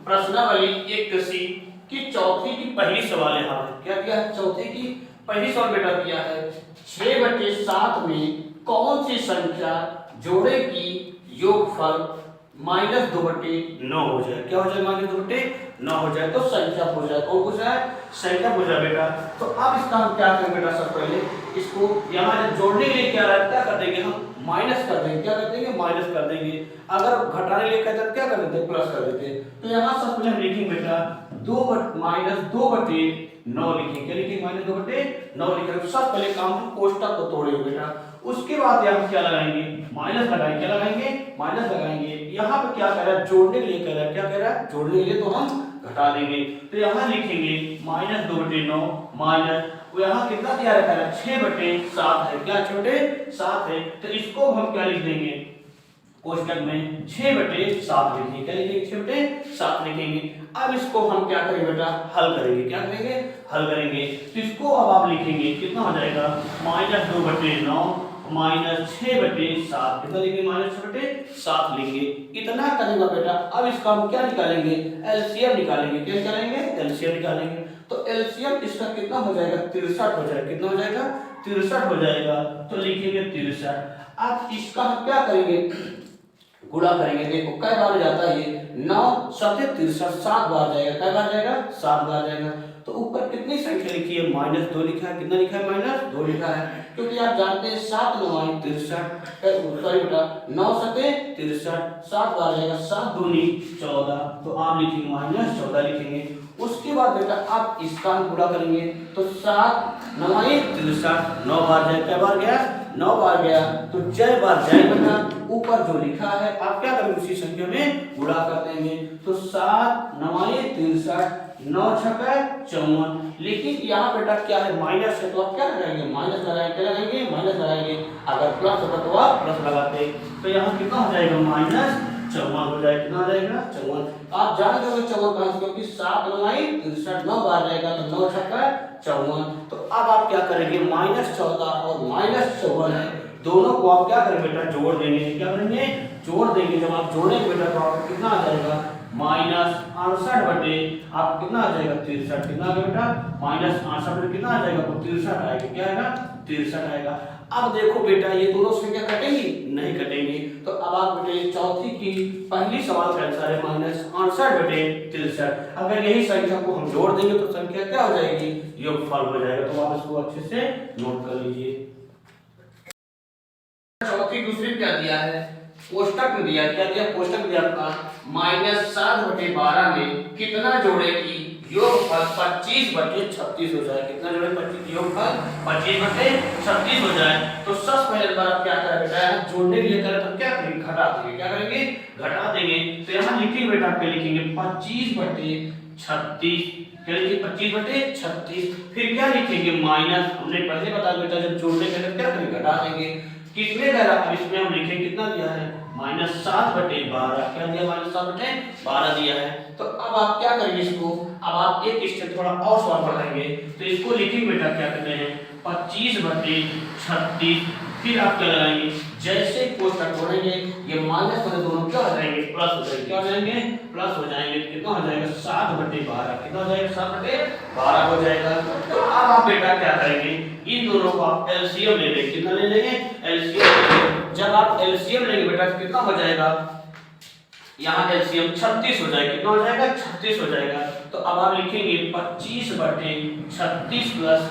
प्रश्नावली 81 की चौथी की पहली सवाल यहाँ पे क्या दिया है। चौथी की पहली सवाल बेटा दिया है 6/7 में कौन सी संख्या जोड़े की योगफल -2/9 हो जाए। क्या हो जाए? -2/9 हो जाए तो संख्या पूछ जाए। कौन पूछ रहा है? संख्या पूछ रहा है बेटा। तो अब इसका हम क्या करेंगे बेटा? सबसे पहले इसको यहाँ जब जोड़ने के लिए क्या कर देंगे हम? माइनस कर देंगे। क्या कर देंगे? माइनस कर देंगे। अगर घटाने के लिए कहते हैं क्या कर देते? प्लस कर देते। तो यहाँ सबसे पहले हम लिखेंगे बेटा -2/9 लिखेंगे। क्या लिखेंगे? -2/9 लिखेंगे। सबसे पहले काम हम कोष्टक को तोड़ेंगे बेटा। उसके बाद यहाँ क्या लगाएंगे? माइनस लगाएंगे। क्या लगाएंगे? माइनस लगाएंगे। यहाँ पे क्या कह रहा है? जोड़ने के लिए कह रहा है। क्या कह रहा है? जोड़ने के लिए तो हम घटा देंगे। तो यहाँ लिखेंगे -2/9 माइनस यहाँ कितना दिया रहता है? 6/7 है। क्या 6/7 है? तो इसको हम क्या लिख देंगे कोष्टक में? 6/7 लिखेंगे। क्या लिखेंगे? 6/7 लिखेंगे। अब इसको हम क्या करेंगे बेटा? हल करेंगे। क्या करेंगे? हल करेंगे। तो इसको अब आप लिखेंगे कितना हो जाएगा? -2/9 -6/7 कितना लिखेंगे? -6/7 लिखेंगे। इतना करेगा बेटा। अब इसका हम क्या निकालेंगे? एलसीएम निकालेंगे। क्या निकालेंगे? एलसीएम निकालेंगे। तो एलसीएम इसका कितना हो जाएगा? 63 हो जाएगा। कितना हो जाएगा? 63 हो जाएगा। तो लिखेंगे 63। अब इसका हम क्या करेंगे? गुणा करेंगे। देखो कई बार जाता है ये 9 7 63 7 बार जाएगा। कई बार जाएगा? 7 बार जाएगा। तो ऊपर कितनी संख्या लिखी है? -2 लिखा है। कितना लिखा है? -2 लिखा है। क्योंकि आप जानते हैं 7 9 63 सॉरी बेटा 9 7 63 7 बार जाएगा। 7 दूनी 14। तो आप लिखेंगे -14 लिखेंगे। उसके बाद बेटा आप इसका गुणा करेंगे तो 7 9 63 9 बार जाएगा। क्या बार गया? 9 बार गया। तो जय बार जय बेटा ऊपर जो लिखा है आप क्या करेंगे? उसी संख्या में गुणा कर देंगे। तो 7 9 63 9 6 54। लेकिन यहाँ बेटा क्या है? माइनस है तो आप क्या लगाएंगे? माइनस लगाएंगे। क्या लगाएंगे? माइनस लगाएंगे। अगर प्लस होता तो आप प्लस लगाते। तो यहाँ कितना हो जाएगा? -54 हो जाएगा। कितना हो जाएगा? 54। आप जान दोगे 54 कहां से? क्योंकि 7 9 63 9 बार जाएगा तो 9 6 54। तो अब आप क्या करेंगे? -14 और -54 है दोनों को आप क्या करेंगे बेटा? जोड़ देंगे। क्या करेंगे? जोड़ देंगे। जब आप जोड़ेंगे बेटा तो आपको कितना आ जाएगा? -68 बटे आप कितना आ जाएगा? 63। कितना आ गया बेटा? -68 बटे कितना आ जाएगा? तो 63 आएगा। क्या आएगा? 63 आएगा। अब देखो बेटा ये दोनों संख्या कटेंगी? नहीं कटेंगी। तो अब आप बेटे चौथी की पहली सवाल का आंसर है -68 बटे 63। अगर यही संख्या को हम जोड़ देंगे तो संख्या क्या हो जाएगी? योगफल हो जाएगा। तो आप इसको अच्छे से नोट कर लीजिए। चौथी दूसरी क्या दिया है? कोष्टक में दिया। क्या दिया? कोष्टक दिया आपका -7/12 में कितना जोड़े की योगफल 25/36 हो जाए। कितना जोड़े? 25 योगफल 25/36 हो जाए। तो सबसे पहले बार आप क्या करें बेटा? जोड़ने के लिए करें तो क्या करेंगे? घटा देंगे। क्या करेंगे? घटा देंगे। तो यहाँ लिखिए बेटा पे लिखेंगे 25/36। क्या लिखिए? 25/36। फिर क्या लिखेंगे? माइनस हमने पहले बता बेटा जब जोड़ने के लिए क्या करेंगे? घटा देंगे। कितने करा? अब इसमें हम लिखेंगे कितना दिया है? -7/12। क्या दिया? -7/12 दिया है। तो अब आप क्या करेंगे इसको? अब आप एक स्टेप थोड़ा और सॉल्व बढ़ाएंगे। तो इसको लिखेंगे बेटा क्या कहते हैं? 25/36। फिर आप क्या लगाएंगे? जैसे कोष्टक तोड़ेंगे ये माइनस वाले दोनों क्या हो जाएंगे? प्लस हो जाएंगे। क्या हो जाएंगे? प्लस हो जाएंगे। कितना हो जाएगा? 7/12। कितना हो जाएगा? 7/12 हो जाएगा। तो अब आप बेटा क्या करेंगे? इन दोनों को आप एलसीएम ले लेंगे। कितना ले लेंगे? एलसीएम लेंगे। जब आप एलसीएम लेंगे बेटा तो कितना हो जाएगा? यहाँ एलसीएम 36 हो जाएगा। कितना हो जाएगा? 36 हो जाएगा। तो अब आप लिखेंगे 25/36 प्लस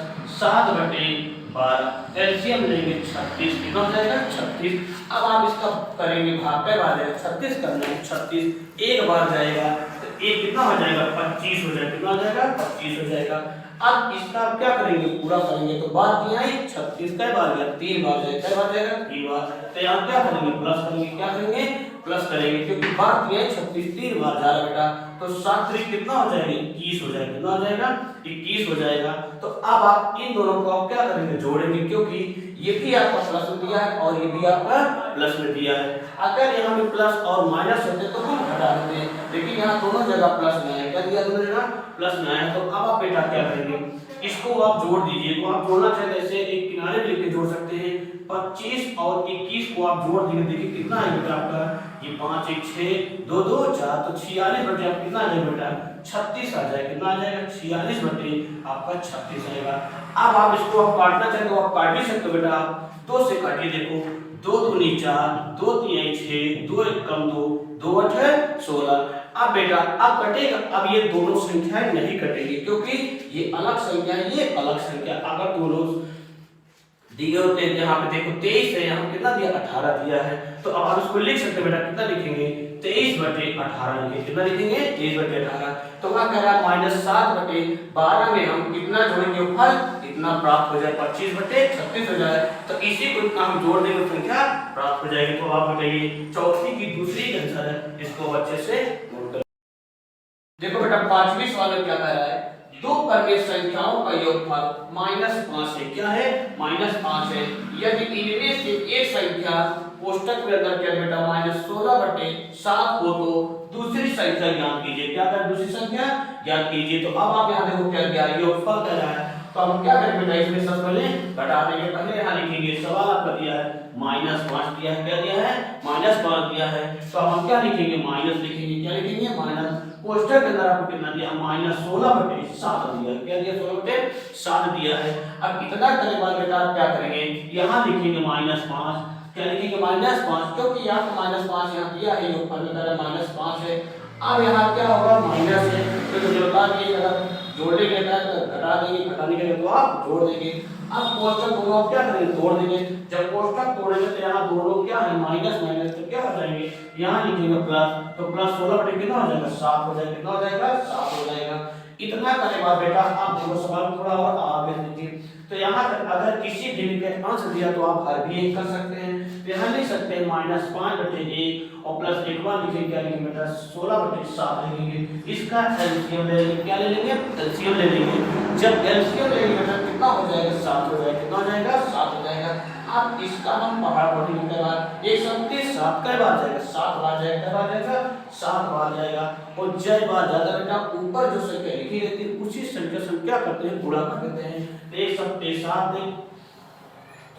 7/12 एलसीएम लेंगे 36। कितना हो जाएगा? 36। अब आप इसका करेंगे भाग पे बार जाएगा 36 करना है 36 एक बार जाएगा तो एक कितना हो जाएगा? 25 हो जाएगा। कितना हो जाएगा? 25 हो जाएगा। अब इसका आप क्या करेंगे? पूरा करेंगे तो बार दिया है 36 कई बार गया? 3 बार जाएगा। कई बार जाएगा? 3 बार। तो यहाँ क्या करेंगे? प्लस करेंगे। क्या करेंगे? प्लस करेंगे क्योंकि बार दिया है 36 3 बार जा रहा है बेटा। तो 7 3 कितना हो जाएगा? 21 हो जाएगा। कितना हो जाएगा? 21 हो जाएगा। तो अब आप इन दोनों को आप क्या करेंगे? जोड़ेंगे क्योंकि ये भी आपका प्लस में दिया है और ये भी आपका प्लस में दिया है। अगर यहाँ पे प्लस और माइनस होते तो हम घटा देते हैं, लेकिन यहाँ दोनों जगह प्लस में है। क्या दिया? दोनों जगह प्लस में है। तो अब आप बेटा क्या करेंगे? इसको आप जोड़ दीजिए। तो आप जोड़ना चाहते हैं ऐसे एक किनारे पे लेके जोड़ सकते हैं। 25 और 21 को आप जोड़ देंगे, देखिए कितना है बेटा आपका, ये 5 1 6 2 2 4, तो 46 बटे आप कितना आ जाएगा बेटा 36 आ जाएगा। कितना आ जाएगा 46 बटे आपका 36 आएगा। अब आप इसको आप काटना चाहते हो आप काट भी सकते हो बेटा, आप 2 से काटिए। देखो 2 दूनी 4, 2 तीन 6, 2 एक कम 2, 2 8 16। अब बेटा अब कटेगा, अब ये दोनों संख्याएं नहीं कटेगी क्योंकि ये अलग संख्या है, ये अलग संख्या। अगर दोनों दिए होते हैं, यहाँ पे देखो 23 है, यहाँ कितना दिया 18 दिया है, तो अब आप इसको लिख सकते हैं बेटा, कितना लिखेंगे 23 बटे 18 लिखेंगे। कितना लिखेंगे 23 बटे 18। तो वहां कह रहा है -7 बटे 12 में हम कितना जोड़ेंगे फल, इतना प्राप्त हो जाए 25 बटे 36 हो जाए। तो इसी को इतना हम जोड़ देंगे संख्या प्राप्त हो जाएगी। तो आप बताइए चौथी की दूसरी आंसर है, इसको अच्छे से नोट कर। देखो बेटा 5वीं सवाल में क्या कह रहा है, दो परिमेय संख्याओं का योगफल -5 है। क्या है -5 है। यदि इनमें से एक संख्या कोष्टक में अगर क्या बेटा -16 बटे 7 हो तो दूसरी संख्या ज्ञात कीजिए। क्या कर दूसरी संख्या ज्ञात कीजिए। तो अब आप यहाँ देखो क्या दिया योगफल कर रहा है, तो हम क्या करें बेटा इसमें सबसे पहले घटा देंगे। पहले यहाँ लिखेंगे सवाल आपका दिया है -5 दिया है, क्या दिया है -5 दिया है, तो हम क्या लिखेंगे माइनस लिखेंगे। क्या लिखेंगे माइनस। कोष्टक के अंदर आपको कितना दिया -16 बटे 7 दिया, क्या दिया 16 बटे 7 दिया है। अब इतना करने के बाद बेटा आप क्या करेंगे, यहाँ लिखेंगे -5। क्या लिखेंगे -5, क्योंकि यहाँ पे -5 यहाँ दिया है योगफल में -5 है। अब यहाँ क्या होगा माइनस है, तो जो बता दिए अगर जोड़ने के लिए घटा देंगे, घटाने के लिए तो आप जोड़ देंगे। अब कोष्टक दोनों आप क्या करेंगे तोड़ देंगे। जब कोष्टक तोड़ेंगे तो यहाँ दोनों क्या है माइनस माइनस, तो क्या हो जाएंगे यहाँ लिखेंगे प्लस, तो प्लस 16 बटे कितना हो जाएगा 7 हो जाएगा। कितना हो जाएगा 7 हो जाएगा। इतना करने के बाद बेटा आप देखो सवाल थोड़ा और आगे देखिए। तो यहाँ पर अगर किसी भिन्न के अंश दिया तो आप हर भी एक कर सकते हैं। तो यहाँ लिख सकते हैं -5 बटे 1 और प्लस एक बार लिखेंगे, क्या लिखेंगे बेटा 16 बटे 7 लिखेंगे। इसका एलसीएम ले लेंगे। क्या ले लेंगे एलसीएम ले लेंगे। जब एलसीएम लेंगे बेटा कितना हो जाएगा 7 हो जाएगा। कितना हो जाएगा 7 हो जाएगा। अब इसका हम पढ़ा पढ़ेंगे के बाद 1 7 7 कई बार जाएगा 7 बार जाएगा, कई बार जाएगा 7 बार जाएगा। और जय बार ज्यादा बेटा ऊपर जो संख्या लिखी रहती है उसी संख्या से क्या करते हैं गुणा कर देते हैं। 1 7 7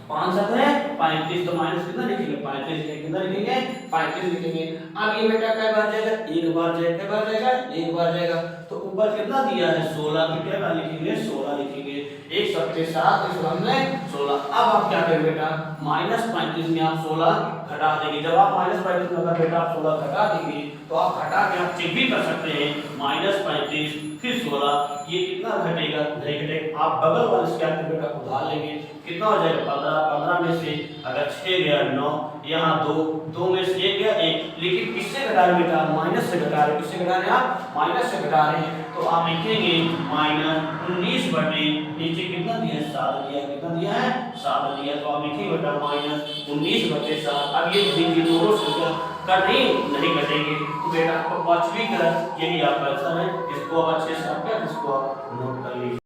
5 7 है 35, तो माइनस कितना लिखेंगे 35 लिखेंगे। कितना लिखेंगे 35 लिखेंगे। अब ये बेटा कई बार जाएगा एक बार जाएगा, कई बार जाएगा एक बार जाएगा। तो ऊपर कितना दिया है 16, तो क्या लिखेंगे 16 लिखेंगे। 1 7 7 इस हमने 16। अब आप क्या करेंगे बेटा -35 में आप 16 घटा देंगे। जब आप -35 में अगर बेटा आप 16 घटा देंगे तो आप घटा के आप चेक भी कर सकते हैं -35 फिर 16, ये कितना घटेगा नहीं घटेगा। आप बगल वाले स्क्वायर को बेटा उधार लेंगे, कितना हो जाएगा 15। 15 में से अगर 6 गया 9, यहाँ 2 2 में से 1 गया 1। लेकिन किससे घटा रहे बेटा माइनस से घटा रहे। किससे घटा रहे हैं आप माइनस से घटा रहे हैं। तो आप लिखेंगे -19 बटे नीचे कितना दिया है 7 दिया। कितना दिया है 7 दिया। तो आप लिखेंगे बेटा -19 बटे 7। अब ये दोनों संख्या नहीं कटेंगे। तो बेटा आपको 5वीं का यही आपका आंसर है। इसको आप अच्छे से आप क्या इसको आप नोट कर लीजिए।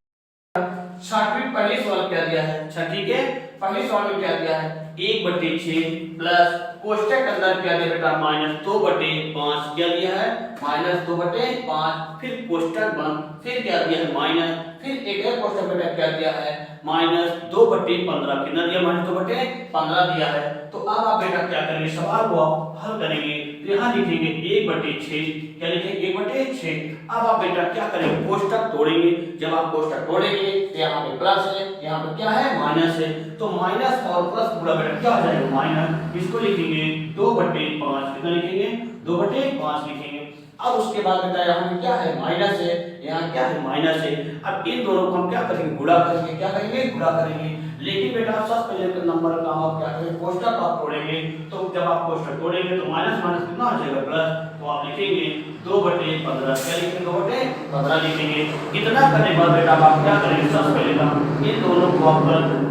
छठवीं पहली सवाल क्या दिया है, छठी के पहली सवाल में क्या दिया है 1 बटे 6 प्लस कोष्टक के अंदर क्या दिया बेटा -2 बटे 5 क्या दिया है -2 बटे 5। फिर कोष्टक बंद, फिर क्या दिया है माइनस, फिर एक और कोष्टक बेटा क्या दिया है -2 बटे 15। कितना दिया -2 बटे 15 दिया है। तो अब आप बेटा क्या करेंगे सवाल को आप हल करेंगे। तो यहाँ लिखेंगे 1 बटे 6, क्या लिखेंगे 1 बटे 6। अब आप बेटा क्या करेंगे कोष्टक तोड़ेंगे। जब आप कोष्टक तोड़ेंगे तो यहाँ पे प्लस है, यहाँ पे क्या है माइनस है। तो माइनस और प्लस पूरा बेटा क्या हो जाएगा माइनस। इसको लिखेंगे 2 बटे 5। कितना लिखेंगे 2 बटे 5 लिखेंगे। अब उसके बाद बेटा यहाँ पे क्या है माइनस है, यहाँ क्या है माइनस है। अब इन दोनों को हम क्या करेंगे गुणा करेंगे। क्या करेंगे गुणा करेंगे। लेकिन बेटा सबसे पहले नंबर का आप क्या करेंगे कोष्टक आप तोड़ेंगे। तो जब आप कोष्टक तोड़ेंगे तो माइनस माइनस कितना हो जाएगा प्लस। तो आप लिखेंगे 2 बटे 15। क्या लिखेंगे 2 बटे 15 लिखेंगे। इतना करने के बाद बेटा आप क्या करेंगे सबसे पहले इन दोनों को आप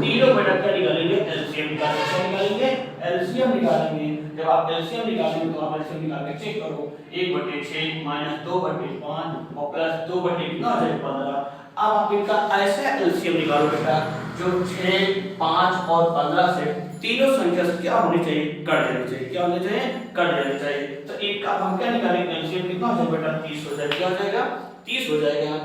तीनों बेटा क्या निकालेंगे एलसीएम निकालेंगे। एलसीएम निकालेंगे। जब आप एलसीएम निकालेंगे तो आप एलसीएम निकाल के चेक करो 1 बटे 6 -2 बटे 5 और प्लस 2 बटे कितना हो जाएगा 15। अब आप इनका ऐसे एलसीएम निकालो बेटा जो 6 5 और 15 से तीनों संख्या से क्या होनी चाहिए कट जानी चाहिए। क्या होनी चाहिए कट जानी चाहिए। तो इनका हम क्या निकालेंगे एलसीएम कितना हो जाएगा बेटा 30 हो जाएगा। क्या हो जाएगा 30 हो जाएगा।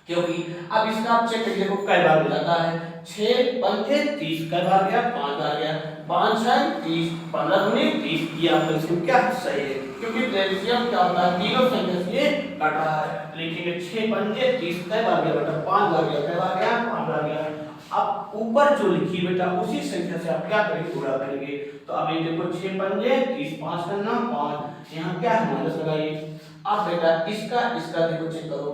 क्योंकि अब इसका आप चेक करिए देखो कई बार हो जाता है 6 पंजे 30 कई बार गया 5 बार गया 5 6 30 15 दूनी 30 ये आपका एलसीएम क्या सही है क्योंकि एलसीएम क्या होता है तीनों संख्या से कट रहा है लिखेंगे 6 पंजे 30 कई बार गया बेटा 5 बार गया कई बार गया 5 बार गया। अब ऊपर जो लिखी बेटा उसी संख्या से आप क्या करेंगे पूरा करेंगे तो अब ये देखो 6 पंजे 30 5 करना 5 यहाँ क्या है माइनस लगाइए। अब बेटा इसका देखो चेक करो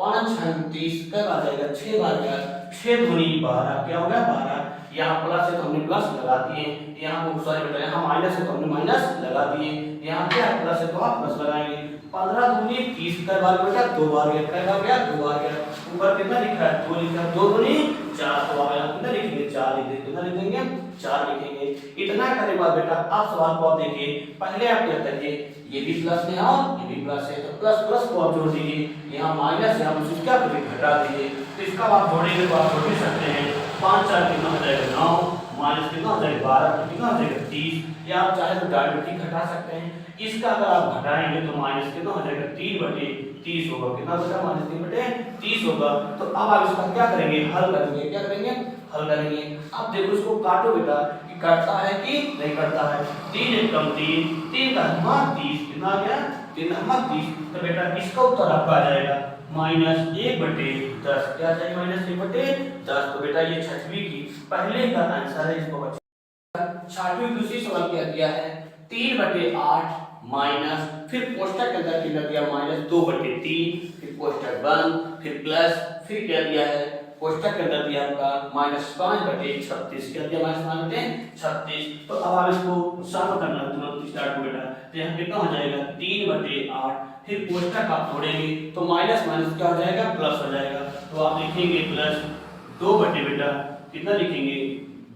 5 6 30 कब आ जाएगा 6 बार गया 6 दूनी 12 क्या हो गया 12 यहाँ प्लस है तो हमने प्लस लगा दिए यहाँ सॉरी बेटा यहाँ माइनस है तो हमने माइनस लगा दिए यहाँ क्या प्लस है तो आप प्लस लगाएंगे 15 दूनी 30 कई बार बेटा 2 बार गया कई बार गया 2 बार गया ऊपर कितना लिखा है 2 लिखा है 2 दूनी 4 तो आप यहाँ कितना लिखेंगे 4 लिख देंगे कितना लिखेंगे 4 लिखेंगे। इतना करने के बाद बेटा आप सवाल को आप देखिए पहले आप क्या करिए ये भी प्लस में और ये भी प्लस है तो प्लस प्लस को आप जोड़ दीजिए यहाँ माइनस यहाँ मुझे क्या करिए घटा दीजिए तो इसका आप जोड़ेंगे तो आप जोड़ भी सकते हैं 5 4 कितना हो जाएगा 9 माइनस कितना हो जाएगा 12 कितना हो जाएगा 30 या आप चाहे तो डायरेक्टली घटा सकते हैं। इसका अगर आप घटाएंगे तो माइनस कितना हो जाएगा 3/30 होगा कितना बचा माइनस 3/30 होगा। तो अब आप इसका क्या करेंगे हल करेंगे क्या करेंगे हल करेंगे। अब देखो इसको काटो बेटा कि कटता है कि नहीं कटता है 3 1 कम 3 3 का हाँ 30 कितना आ गया 3 हाँ 30 तो बेटा इसका उत्तर आपका आ जाएगा -1/10 क्या आ जाएगा -1/10। तो बेटा ये छठवीं की पहले का आंसर है इसको बच्चा। छठवीं दूसरी सवाल क्या दिया है 3/8 माइनस फिर कोष्टक के अंदर कितना दिया -2/3 फिर कोष्टक बंद फिर प्लस फिर क्या दिया है कोष्टक के अंदर दिया आपका -5/36 क्या दिया -5/36। तो अब आप इसको सम करना तुरंत स्टार्ट बेटा तो यहाँ कितना हो जाएगा 3/8 फिर कोष्टक आप जोड़ेंगे तो माइनस माइनस क्या हो जाएगा प्लस हो जाएगा तो आप लिखेंगे प्लस 2/बेटा कितना लिखेंगे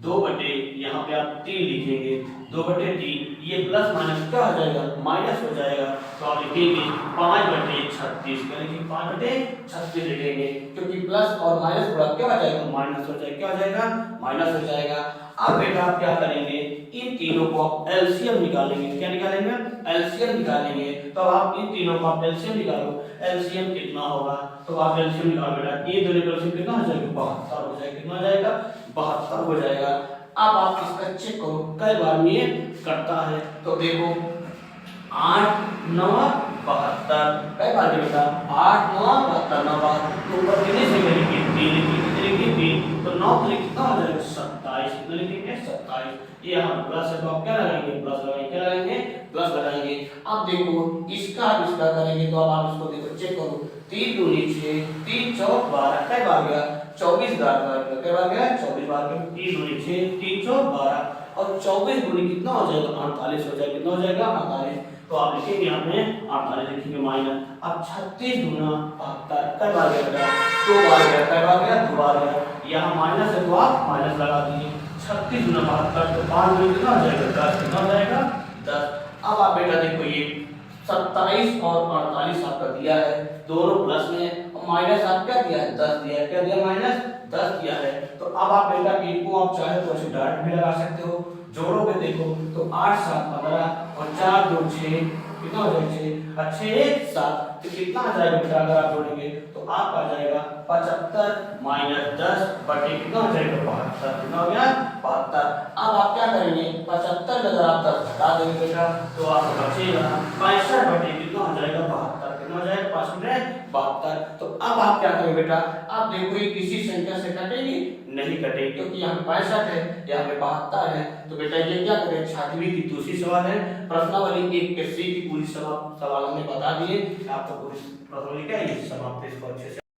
2 बटे यहाँ पे आप 3 लिखेंगे 2/3 ये प्लस माइनस क्या हो जाएगा माइनस हो जाएगा तो आप लिखेंगे 5/36 क्या लिखेंगे 5/36 लिखेंगे क्योंकि प्लस और माइनस पूरा क्या हो जाएगा माइनस हो जाएगा क्या हो जाएगा माइनस हो जाएगा। अब बेटा आप क्या करेंगे इन तीनों को आप एलसीएम निकालेंगे क्या निकालेंगे एलसीएम निकालेंगे। तो आप इन तीनों को आप एलसीएम निकालो एलसीएम कितना होगा तो आप एलसीएम निकालो बेटा ये दोनों का एलसीएम कितना हो जाएगा 72 हो जाएगा कितना हो जाएगा 72 हो जाएगा। अब आप इसका चेक करो कई बार में ये करता है तो देखो 8 9 72 कई बार बेटा 8 9 72 9 72 ऊपर कितने से लिखिए 3 लिखिए 3 तो 9 कितना हो जाएगा 27 कितना लिखेंगे 27 ये हम प्लस है तो आप क्या लगाएंगे प्लस लगाएंगे क्या लगाएंगे प्लस लगाएंगे। अब देखो इसका करेंगे तो अब आप इसको देखो चेक करो 3 दूनी 6 3 चौक 12 कई बार गया 24 बार कई बार गया 24 बार गया 3 दूनी 6 3 चौक 12 और 24 दूनी कितना हो जाएगा 48 हो जाएगा कितना हो जाएगा 48 तो आप लिखेंगे यहाँ पे 48 लिखेंगे माइनस। अब 36 दूना 72 कई बार गया 2 बार गया कई बार गया 2 बार गया यहाँ माइनस है तो आप माइनस लगा दीजिए 36 दूना 72 तो 5 दूनी कितना हो जाएगा 10 कितना हो जाएगा 10। अब आप बेटा देखो ये 27 और 48 आपका दिया है दोनों प्लस में और माइनस आप क्या दिया है 10 दिया है क्या दिया -10 दिया है। तो अब आप बेटा इनको आप चाहे तो ऐसे डायरेक्ट भी लगा सकते हो जोड़ोगे देखो तो 8 7 15 और 4 2 6 कितना हो जाएगा 6 6 7 तो कितना आ जाएगा बेटा अगर आप जोड़ेंगे तो आप आ जाएगा 75 - 10 बटे कितना हो जाएगा 72 कितना हो गया 72। अब आप क्या करेंगे 75 अगर आप 10 घटा देंगे बेटा तो आप बचेगा 65 बटे कितना हो जाएगा 72 कितना हो जाएगा 5/72। तो अब आप क्या करेंगे बेटा आप देखो ये किसी संख्या से कटेगी नहीं कटेगी क्योंकि यहाँ 65 है यहाँ पे 72 है। तो बेटा ये क्या करें छठवीं की दूसरी सवाल है प्रश्नावली 1 के सी की पूरी सवाल हमने बता दिए आपको पूरी प्रश्नावली क्या है समाप्त इसको अच्छे से